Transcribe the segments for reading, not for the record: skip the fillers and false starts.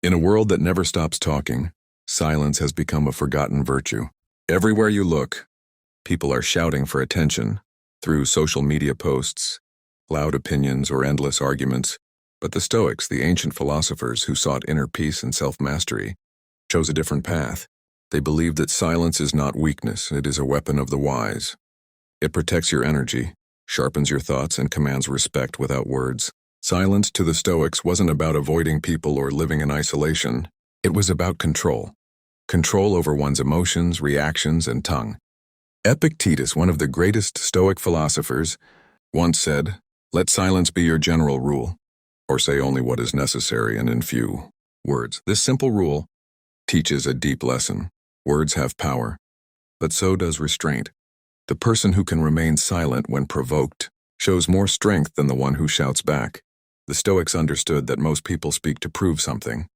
In a world that never stops talking, silence has become a forgotten virtue. Everywhere you look, people are shouting for attention through social media posts, loud opinions, or endless arguments. But the Stoics, the ancient philosophers who sought inner peace and self-mastery, chose a different path. They believed that silence is not weakness, it is a weapon of the wise. It protects your energy, sharpens your thoughts, and commands respect without words. Silence to the Stoics wasn't about avoiding people or living in isolation. It was about control. Control over one's emotions, reactions, and tongue. Epictetus, one of the greatest Stoic philosophers, once said, "Let silence be your general rule, or say only what is necessary and in few words." This simple rule teaches a deep lesson. Words have power, but so does restraint. The person who can remain silent when provoked shows more strength than the one who shouts back. The Stoics understood that most people speak to prove something,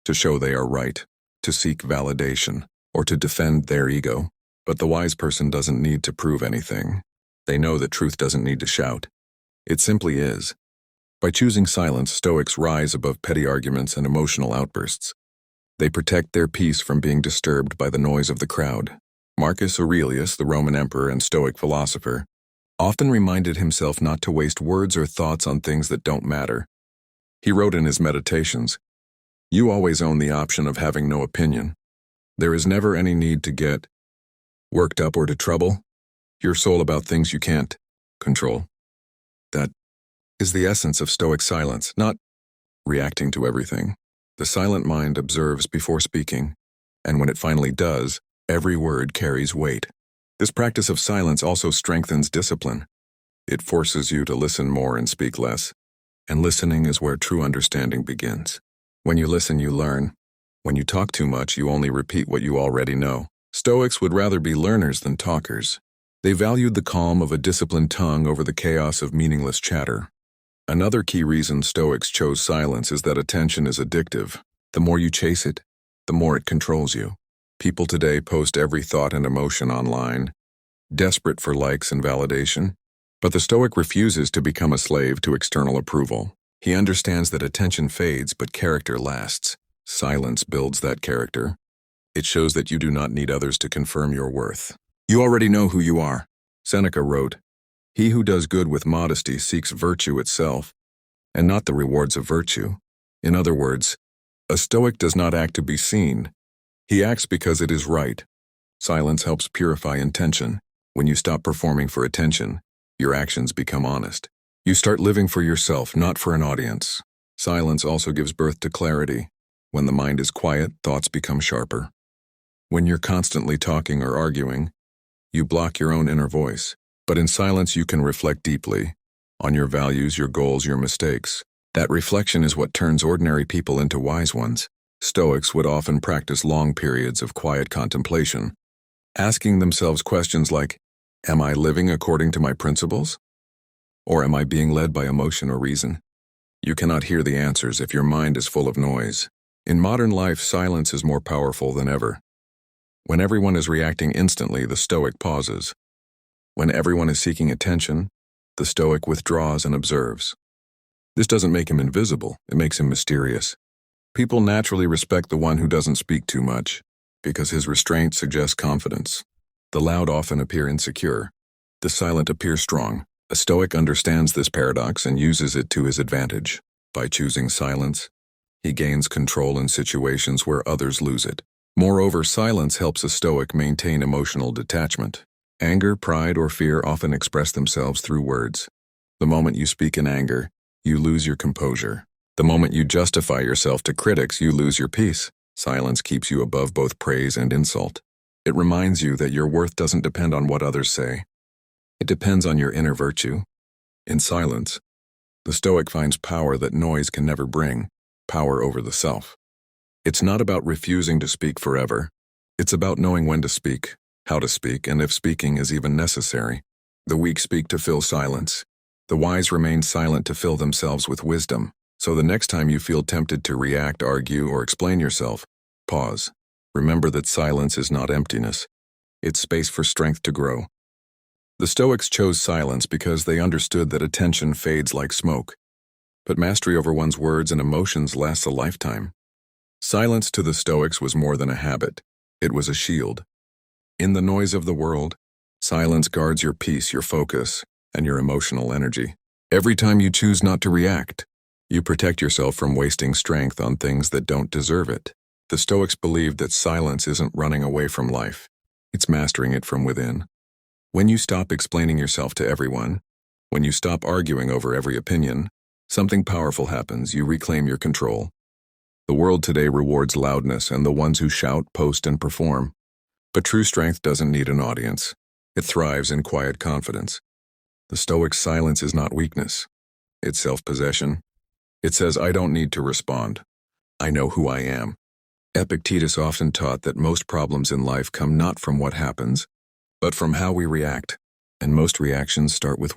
to show they are right, to seek validation, or to defend their ego. But the wise person doesn't need to prove anything. They know that truth doesn't need to shout. It simply is. By choosing silence, Stoics rise above petty arguments and emotional outbursts. They protect their peace from being disturbed by the noise of the crowd. Marcus Aurelius, the Roman emperor and Stoic philosopher, often reminded himself not to waste words or thoughts on things that don't matter. He wrote in his meditations, "You always own the option of having no opinion. There is never any need to get worked up or to trouble your soul about things you can't control." That is the essence of Stoic silence, not reacting to everything. The silent mind observes before speaking, and when it finally does, every word carries weight. This practice of silence also strengthens discipline. It forces you to listen more and speak less, and listening is where true understanding begins. When you listen, you learn. When you talk too much, you only repeat what you already know. Stoics would rather be learners than talkers. They valued the calm of a disciplined tongue over the chaos of meaningless chatter. Another key reason Stoics chose silence is that attention is addictive. The more you chase it, the more it controls you. People today post every thought and emotion online, desperate for likes and validation. But the Stoic refuses to become a slave to external approval. He understands that attention fades, but character lasts. Silence builds that character. It shows that you do not need others to confirm your worth. You already know who you are. Seneca wrote, "He who does good with modesty seeks virtue itself, and not the rewards of virtue." In other words, a Stoic does not act to be seen. He acts because it is right. Silence helps purify intention. When you stop performing for attention, your actions become honest. You start living for yourself, not for an audience. Silence also gives birth to clarity. When the mind is quiet, thoughts become sharper. When you're constantly talking or arguing, you block your own inner voice. But in silence, you can reflect deeply on your values, your goals, your mistakes. That reflection is what turns ordinary people into wise ones. Stoics would often practice long periods of quiet contemplation, asking themselves questions like, "Am I living according to my principles? Or am I being led by emotion or reason?" You cannot hear the answers if your mind is full of noise. In modern life, silence is more powerful than ever. When everyone is reacting instantly, the Stoic pauses. When everyone is seeking attention, the Stoic withdraws and observes. This doesn't make him invisible, it makes him mysterious. People naturally respect the one who doesn't speak too much, because his restraint suggests confidence. The loud often appear insecure. The silent appear strong. A Stoic understands this paradox and uses it to his advantage. By choosing silence, he gains control in situations where others lose it. Moreover, silence helps a Stoic maintain emotional detachment. Anger, pride, or fear often express themselves through words. The moment you speak in anger, you lose your composure. The moment you justify yourself to critics, you lose your peace. Silence keeps you above both praise and insult. It reminds you that your worth doesn't depend on what others say. It depends on your inner virtue. In silence, the Stoic finds power that noise can never bring, power over the self. It's not about refusing to speak forever. It's about knowing when to speak, how to speak, and if speaking is even necessary. The weak speak to fill silence. The wise remain silent to fill themselves with wisdom. So the next time you feel tempted to react, argue, or explain yourself, pause. Remember that silence is not emptiness. It's space for strength to grow. The Stoics chose silence because they understood that attention fades like smoke. But mastery over one's words and emotions lasts a lifetime. Silence to the Stoics was more than a habit. It was a shield. In the noise of the world, silence guards your peace, your focus, and your emotional energy. Every time you choose not to react, you protect yourself from wasting strength on things that don't deserve it. The Stoics believed that silence isn't running away from life. It's mastering it from within. When you stop explaining yourself to everyone, when you stop arguing over every opinion, something powerful happens. You reclaim your control. The world today rewards loudness and the ones who shout, post, and perform. But true strength doesn't need an audience. It thrives in quiet confidence. The Stoic silence is not weakness. It's self-possession. It says, I don't need to respond. I know who I am. Epictetus often taught that most problems in life come not from what happens, but from how we react. And most reactions start with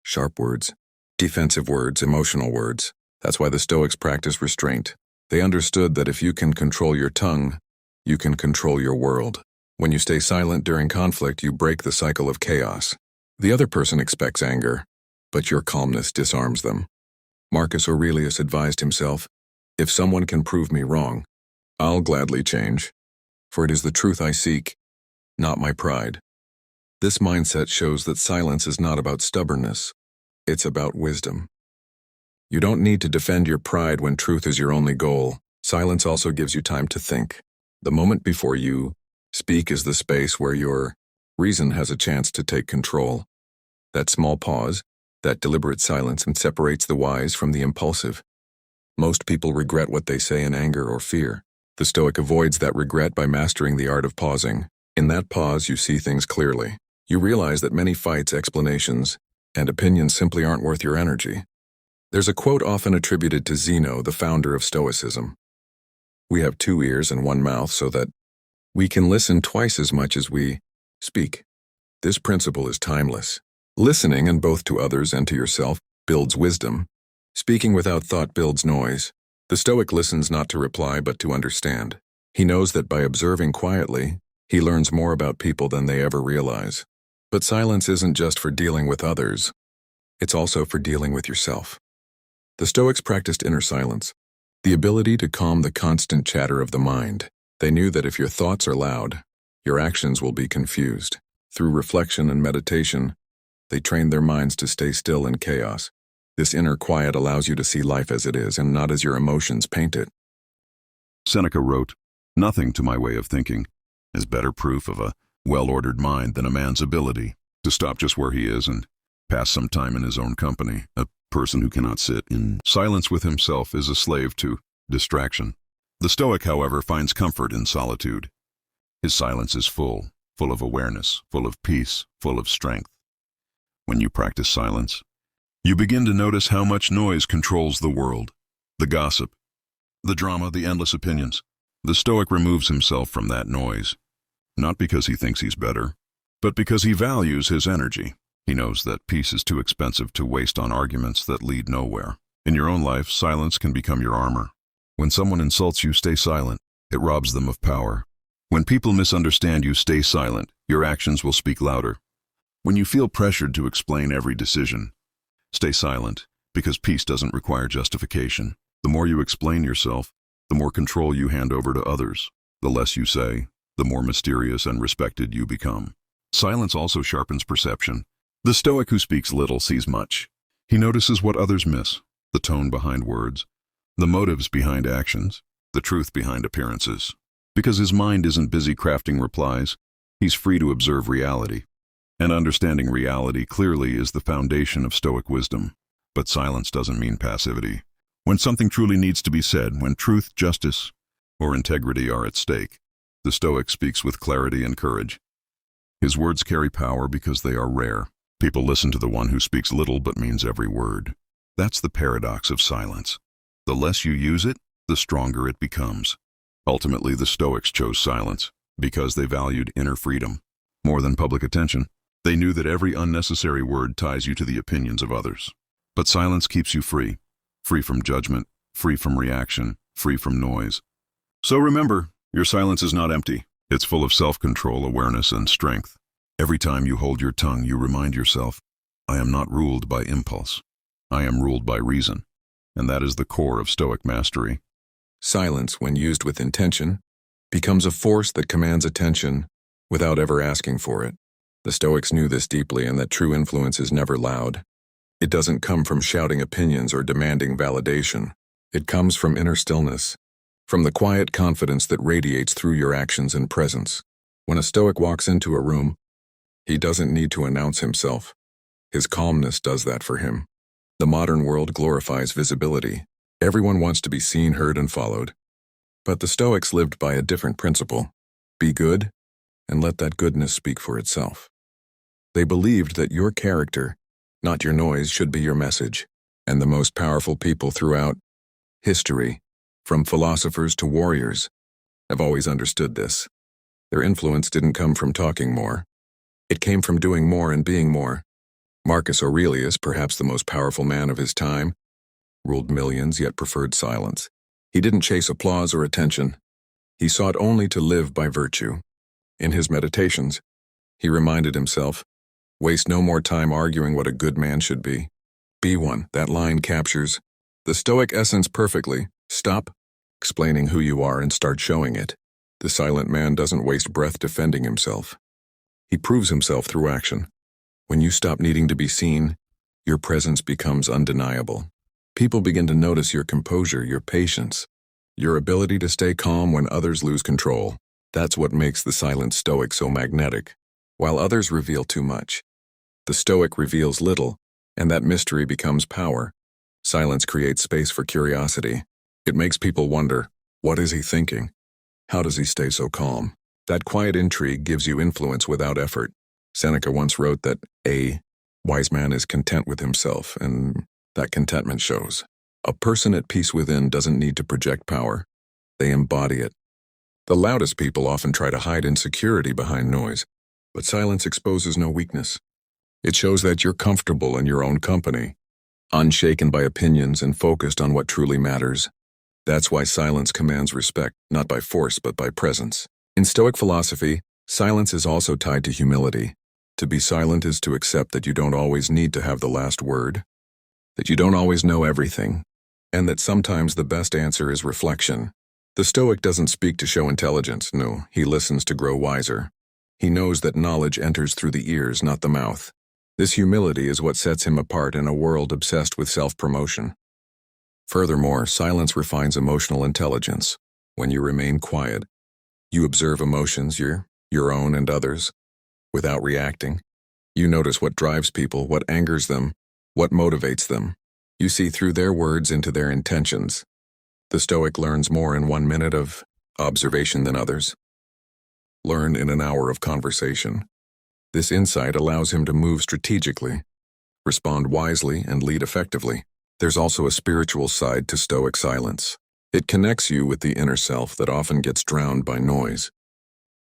sharp words, defensive words, emotional words. That's why the Stoics practiced restraint. They understood that if you can control your tongue, you can control your world. When you stay silent during conflict, you break the cycle of chaos. The other person expects anger, but your calmness disarms them. Marcus Aurelius advised himself, if someone can prove me wrong, I'll gladly change, for it is the truth I seek, not my pride. This mindset shows that silence is not about stubbornness, it's about wisdom. You don't need to defend your pride when truth is your only goal. Silence also gives you time to think. The moment before you speak is the space where your reason has a chance to take control. That small pause, that deliberate silence, separates the wise from the impulsive. Most people regret what they say in anger or fear. The Stoic avoids that regret by mastering the art of pausing. In that pause, you see things clearly. You realize that many fights, explanations, and opinions simply aren't worth your energy. There's a quote often attributed to Zeno, the founder of Stoicism. We have 2 ears and 1 mouth so that we can listen twice as much as we speak. This principle is timeless. Listening, and both to others and to yourself, builds wisdom. Speaking without thought builds noise. The Stoic listens not to reply but to understand. He knows that by observing quietly, he learns more about people than they ever realize. But silence isn't just for dealing with others. It's also for dealing with yourself. The Stoics practiced inner silence, the ability to calm the constant chatter of the mind. They knew that if your thoughts are loud, your actions will be confused. Through reflection and meditation, they trained their minds to stay still in chaos. This inner quiet allows you to see life as it is and not as your emotions paint it. Seneca wrote, "Nothing, to my way of thinking, is better proof of a well-ordered mind than a man's ability to stop just where he is and pass some time in his own company. A person who cannot sit in silence with himself is a slave to distraction." The Stoic, however, finds comfort in solitude. His silence is full of awareness, full of peace, full of strength. When you practice silence, you begin to notice how much noise controls the world. The gossip, the drama, the endless opinions. The Stoic removes himself from that noise, not because he thinks he's better, but because he values his energy. He knows that peace is too expensive to waste on arguments that lead nowhere. In your own life, silence can become your armor. When someone insults you, stay silent. It robs them of power. When people misunderstand you, stay silent. Your actions will speak louder. When you feel pressured to explain every decision, stay silent, because peace doesn't require justification. The more you explain yourself, the more control you hand over to others. The less you say, the more mysterious and respected you become. Silence also sharpens perception. The Stoic who speaks little sees much. He notices what others miss, the tone behind words, the motives behind actions, the truth behind appearances. Because his mind isn't busy crafting replies, he's free to observe reality. And understanding reality clearly is the foundation of Stoic wisdom. But silence doesn't mean passivity. When something truly needs to be said, when truth, justice, or integrity are at stake, the Stoic speaks with clarity and courage. His words carry power because they are rare. People listen to the one who speaks little but means every word. That's the paradox of silence. The less you use it, the stronger it becomes. Ultimately, the Stoics chose silence because they valued inner freedom more than public attention. They knew that every unnecessary word ties you to the opinions of others. But silence keeps you free from judgment, free from reaction, free from noise. So remember, your silence is not empty. It's full of self-control, awareness, and strength. Every time you hold your tongue, you remind yourself, I am not ruled by impulse. I am ruled by reason. And that is the core of Stoic mastery. Silence, when used with intention, becomes a force that commands attention without ever asking for it. The Stoics knew this deeply, and that true influence is never loud. It doesn't come from shouting opinions or demanding validation. It comes from inner stillness, from the quiet confidence that radiates through your actions and presence. When a Stoic walks into a room, he doesn't need to announce himself. His calmness does that for him. The modern world glorifies visibility. Everyone wants to be seen, heard, and followed. But the Stoics lived by a different principle. Be good, and let that goodness speak for itself. They believed that your character, not your noise, should be your message. And the most powerful people throughout history, from philosophers to warriors, have always understood this. Their influence didn't come from talking more. It came from doing more and being more. Marcus Aurelius, perhaps the most powerful man of his time, ruled millions yet preferred silence. He didn't chase applause or attention. He sought only to live by virtue. In his meditations, he reminded himself, waste no more time arguing what a good man should be. Be one. That line captures the Stoic essence perfectly. Stop explaining who you are and start showing it. The silent man doesn't waste breath defending himself. He proves himself through action. When you stop needing to be seen, your presence becomes undeniable. People begin to notice your composure, your patience, your ability to stay calm when others lose control. That's what makes the silent Stoic so magnetic. While others reveal too much, the Stoic reveals little, and that mystery becomes power. Silence creates space for curiosity. It makes people wonder, what is he thinking? How does he stay so calm? That quiet intrigue gives you influence without effort. Seneca once wrote that a wise man is content with himself, and that contentment shows. A person at peace within doesn't need to project power. They embody it. The loudest people often try to hide insecurity behind noise, but silence exposes no weakness. It shows that you're comfortable in your own company, unshaken by opinions and focused on what truly matters. That's why silence commands respect, not by force but by presence. In Stoic philosophy, silence is also tied to humility. To be silent is to accept that you don't always need to have the last word, that you don't always know everything, and that sometimes the best answer is reflection. The Stoic doesn't speak to show intelligence, no, he listens to grow wiser. He knows that knowledge enters through the ears, not the mouth. This humility is what sets him apart in a world obsessed with self-promotion. Furthermore, silence refines emotional intelligence. When you remain quiet, you observe emotions, your own and others, without reacting. You notice what drives people, what angers them, what motivates them. You see through their words into their intentions. The Stoic learns more in 1 minute of observation than others learn in an hour of conversation. This insight allows him to move strategically, respond wisely, and lead effectively. There's also a spiritual side to Stoic silence. It connects you with the inner self that often gets drowned by noise.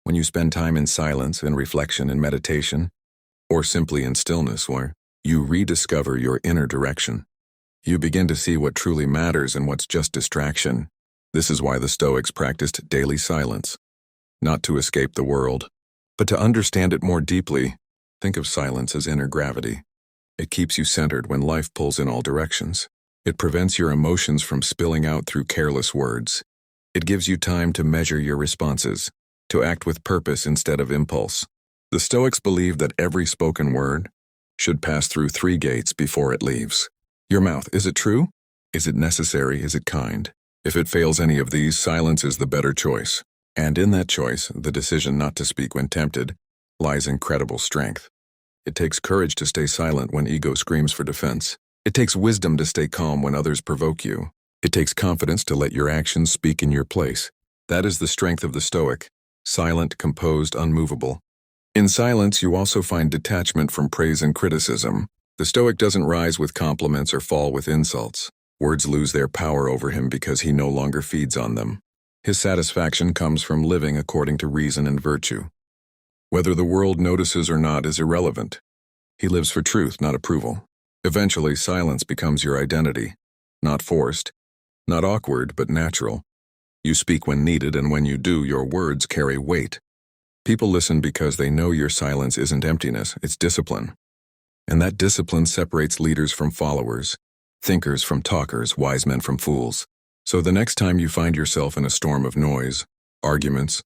When you spend time in silence, in reflection, in meditation, or simply in stillness, where you rediscover your inner direction, you begin to see what truly matters and what's just distraction. This is why the Stoics practiced daily silence, not to escape the world, but to understand it more deeply. Think of silence as inner gravity. It keeps you centered when life pulls in all directions. It prevents your emotions from spilling out through careless words. It gives you time to measure your responses, to act with purpose instead of impulse. The Stoics believed that every spoken word should pass through 3 gates before it leaves. Your mouth, is it true? Is it necessary? Is it kind? If it fails any of these, silence is the better choice. And in that choice, the decision not to speak when tempted, lies incredible strength. It takes courage to stay silent when ego screams for defense. It takes wisdom to stay calm when others provoke you. It takes confidence to let your actions speak in your place. That is the strength of the Stoic, silent, composed, unmovable. In silence, you also find detachment from praise and criticism. The Stoic doesn't rise with compliments or fall with insults. Words lose their power over him because he no longer feeds on them. His satisfaction comes from living according to reason and virtue. Whether the world notices or not is irrelevant. He lives for truth, not approval. Eventually, silence becomes your identity. Not forced, not awkward, but natural. You speak when needed, and when you do, your words carry weight. People listen because they know your silence isn't emptiness, it's discipline. And that discipline separates leaders from followers, thinkers from talkers, wise men from fools. So the next time you find yourself in a storm of noise, arguments,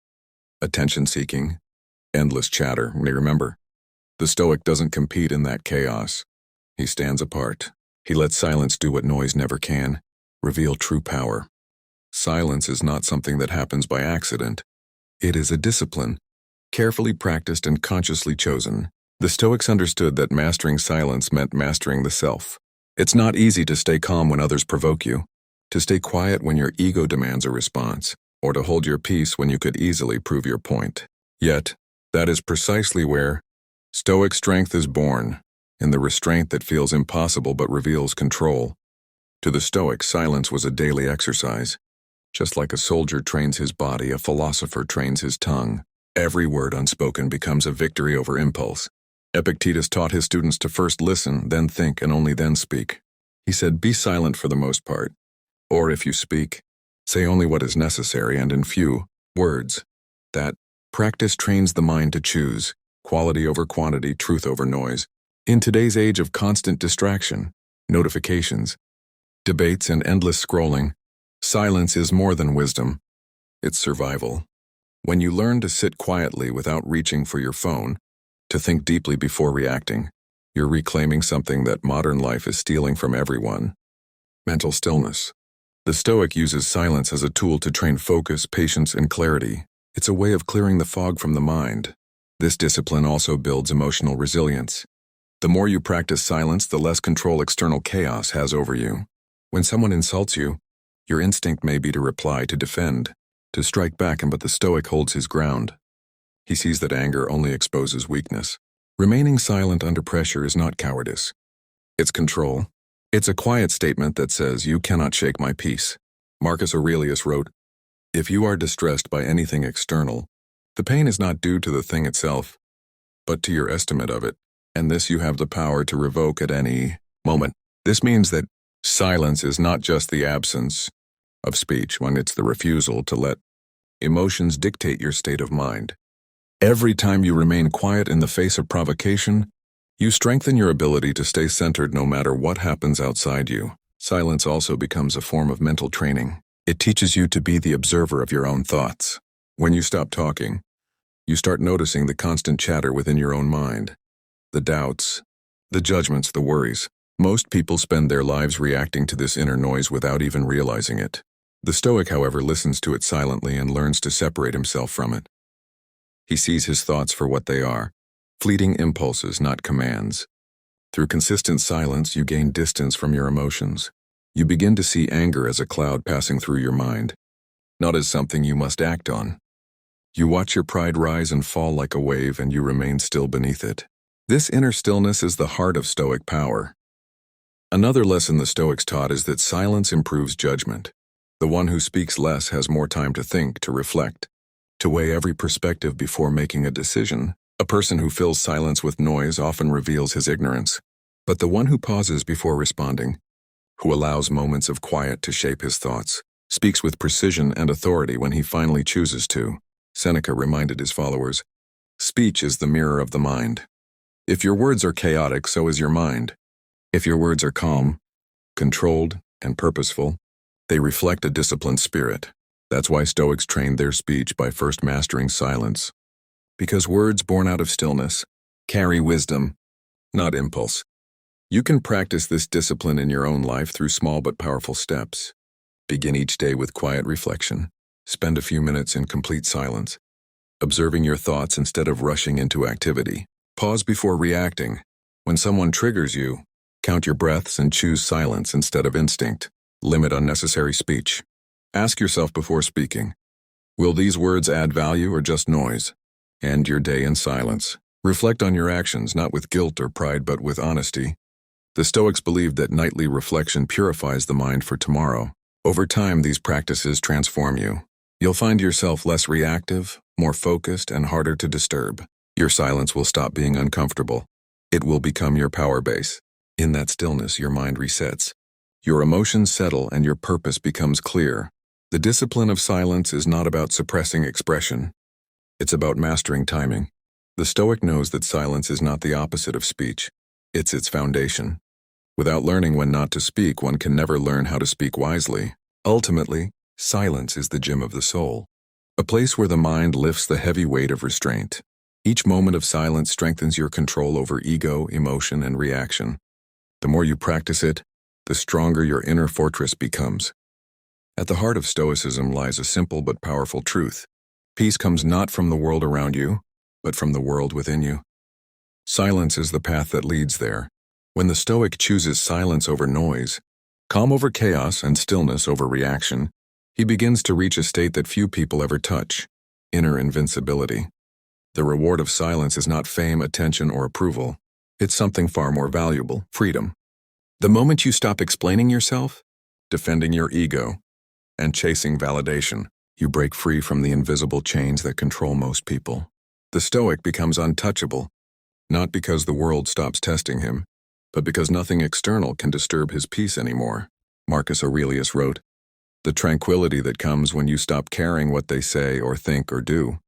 attention-seeking, endless chatter, remember, the Stoic doesn't compete in that chaos. He stands apart. He lets silence do what noise never can, reveal true power. Silence is not something that happens by accident. It is a discipline, carefully practiced and consciously chosen. The Stoics understood that mastering silence meant mastering the self. It's not easy to stay calm when others provoke you, to stay quiet when your ego demands a response, or to hold your peace when you could easily prove your point. Yet, that is precisely where Stoic strength is born, in the restraint that feels impossible but reveals control. To the Stoic, silence was a daily exercise. Just like a soldier trains his body, a philosopher trains his tongue. Every word unspoken becomes a victory over impulse. Epictetus taught his students to first listen, then think, and only then speak. He said, "Be silent for the most part. Or if you speak, say only what is necessary and in few words." That practice trains the mind to choose, quality over quantity, truth over noise. In today's age of constant distraction, notifications, debates, and endless scrolling, silence is more than wisdom. It's survival. When you learn to sit quietly without reaching for your phone, to think deeply before reacting, you're reclaiming something that modern life is stealing from everyone: mental stillness. The Stoic uses silence as a tool to train focus, patience, and clarity. It's a way of clearing the fog from the mind. This discipline also builds emotional resilience. The more you practice silence, the less control external chaos has over you. When someone insults you, your instinct may be to reply, to defend, to strike back, but the Stoic holds his ground. He sees that anger only exposes weakness. Remaining silent under pressure is not cowardice. It's control. It's a quiet statement that says, "You cannot shake my peace." Marcus Aurelius wrote, "If you are distressed by anything external, the pain is not due to the thing itself, but to your estimate of it, and this you have the power to revoke at any moment." This means that silence is not just the absence of speech, when it's the refusal to let emotions dictate your state of mind. Every time you remain quiet in the face of provocation, you strengthen your ability to stay centered no matter what happens outside you. Silence also becomes a form of mental training. It teaches you to be the observer of your own thoughts. When you stop talking, you start noticing the constant chatter within your own mind. The doubts, the judgments, the worries. Most people spend their lives reacting to this inner noise without even realizing it. The Stoic, however, listens to it silently and learns to separate himself from it. He sees his thoughts for what they are, fleeting impulses, not commands. Through consistent silence, you gain distance from your emotions. You begin to see anger as a cloud passing through your mind, not as something you must act on. You watch your pride rise and fall like a wave, and you remain still beneath it. This inner stillness is the heart of Stoic power. Another lesson the Stoics taught is that silence improves judgment. The one who speaks less has more time to think, to reflect, to weigh every perspective before making a decision. A person who fills silence with noise often reveals his ignorance, but the one who pauses before responding, who allows moments of quiet to shape his thoughts, speaks with precision and authority when he finally chooses to. Seneca reminded his followers, "Speech is the mirror of the mind. If your words are chaotic, so is your mind. If your words are calm, controlled, and purposeful, they reflect a disciplined spirit." That's why Stoics trained their speech by first mastering silence. Because words born out of stillness carry wisdom, not impulse. You can practice this discipline in your own life through small but powerful steps. Begin each day with quiet reflection. Spend a few minutes in complete silence, observing your thoughts instead of rushing into activity. Pause before reacting. When someone triggers you, count your breaths and choose silence instead of instinct. Limit unnecessary speech. Ask yourself before speaking, will these words add value or just noise? End your day in silence. Reflect on your actions, not with guilt or pride, but with honesty. The Stoics believed that nightly reflection purifies the mind for tomorrow. Over time, these practices transform you. You'll find yourself less reactive, more focused, and harder to disturb. Your silence will stop being uncomfortable. It will become your power base. In that stillness, your mind resets. Your emotions settle and your purpose becomes clear. The discipline of silence is not about suppressing expression. It's about mastering timing. The Stoic knows that silence is not the opposite of speech. It's its foundation. Without learning when not to speak, one can never learn how to speak wisely. Ultimately, silence is the gym of the soul, a place where the mind lifts the heavy weight of restraint. Each moment of silence strengthens your control over ego, emotion, and reaction. The more you practice it, the stronger your inner fortress becomes. At the heart of Stoicism lies a simple but powerful truth. Peace comes not from the world around you, but from the world within you. Silence is the path that leads there. When the Stoic chooses silence over noise, calm over chaos, and stillness over reaction, he begins to reach a state that few people ever touch: inner invincibility. The reward of silence is not fame, attention, or approval. It's something far more valuable: freedom. The moment you stop explaining yourself, defending your ego, and chasing validation, you break free from the invisible chains that control most people. The Stoic becomes untouchable, not because the world stops testing him, but because nothing external can disturb his peace anymore. Marcus Aurelius wrote, "The tranquility that comes when you stop caring what they say or think or do,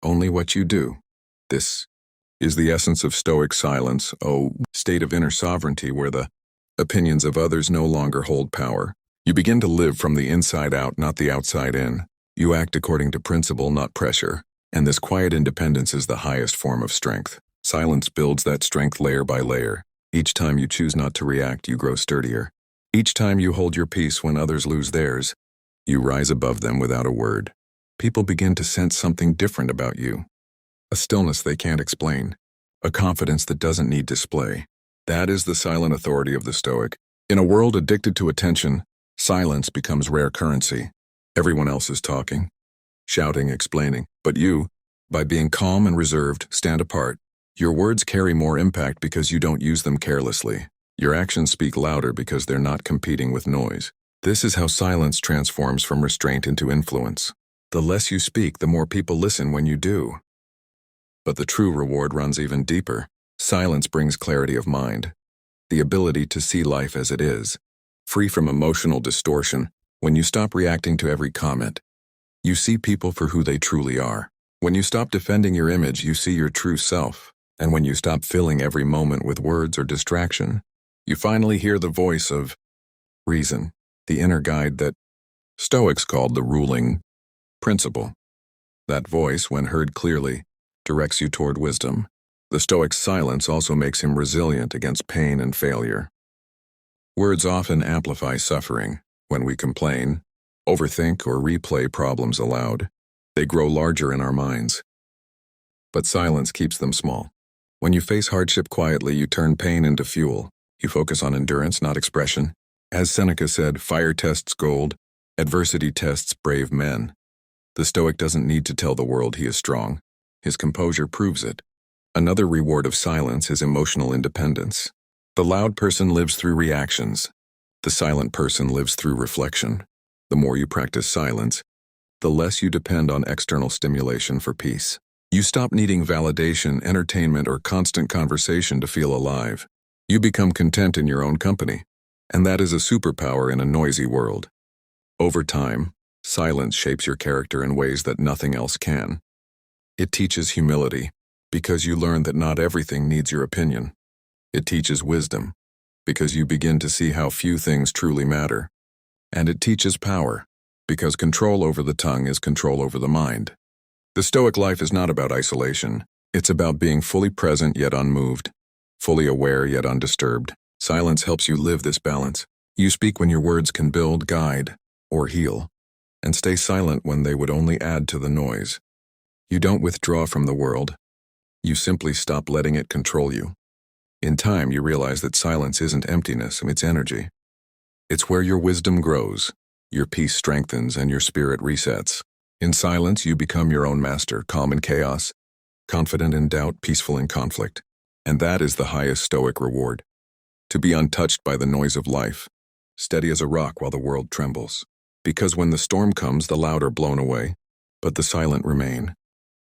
only what you do." This is the essence of Stoic silence, a state of inner sovereignty where the opinions of others no longer hold power. You begin to live from the inside out, not the outside in. You act according to principle, not pressure. And this quiet independence is the highest form of strength. Silence builds that strength layer by layer. Each time you choose not to react, you grow sturdier. Each time you hold your peace when others lose theirs, you rise above them without a word. People begin to sense something different about you. A stillness they can't explain. A confidence that doesn't need display. That is the silent authority of the Stoic. In a world addicted to attention, silence becomes rare currency. Everyone else is talking, shouting, explaining. But you, by being calm and reserved, stand apart. Your words carry more impact because you don't use them carelessly. Your actions speak louder because they're not competing with noise. This is how silence transforms from restraint into influence. The less you speak, the more people listen when you do. But the true reward runs even deeper. Silence brings clarity of mind, the ability to see life as it is, free from emotional distortion. When you stop reacting to every comment, you see people for who they truly are. When you stop defending your image, you see your true self. And when you stop filling every moment with words or distraction, you finally hear the voice of reason, the inner guide that Stoics called the ruling principle. That voice, when heard clearly, directs you toward wisdom. The Stoic's silence also makes him resilient against pain and failure. Words often amplify suffering. When we complain, overthink, or replay problems aloud, they grow larger in our minds. But silence keeps them small. When you face hardship quietly, you turn pain into fuel. You focus on endurance, not expression. As Seneca said, fire tests gold, adversity tests brave men. The Stoic doesn't need to tell the world he is strong. His composure proves it. Another reward of silence is emotional independence. The loud person lives through reactions. The silent person lives through reflection. The more you practice silence, the less you depend on external stimulation for peace. You stop needing validation, entertainment, or constant conversation to feel alive. You become content in your own company, and that is a superpower in a noisy world. Over time, silence shapes your character in ways that nothing else can. It teaches humility, because you learn that not everything needs your opinion. It teaches wisdom, because you begin to see how few things truly matter. And it teaches power, because control over the tongue is control over the mind. The Stoic life is not about isolation. It's about being fully present yet unmoved, fully aware yet undisturbed. Silence helps you live this balance. You speak when your words can build, guide, or heal, and stay silent when they would only add to the noise. You don't withdraw from the world. You simply stop letting it control you. In time, you realize that silence isn't emptiness, it's energy. It's where your wisdom grows, your peace strengthens, and your spirit resets. In silence, you become your own master, calm in chaos, confident in doubt, peaceful in conflict. And that is the highest Stoic reward. To be untouched by the noise of life, steady as a rock while the world trembles. Because when the storm comes, the loud are blown away, but the silent remain.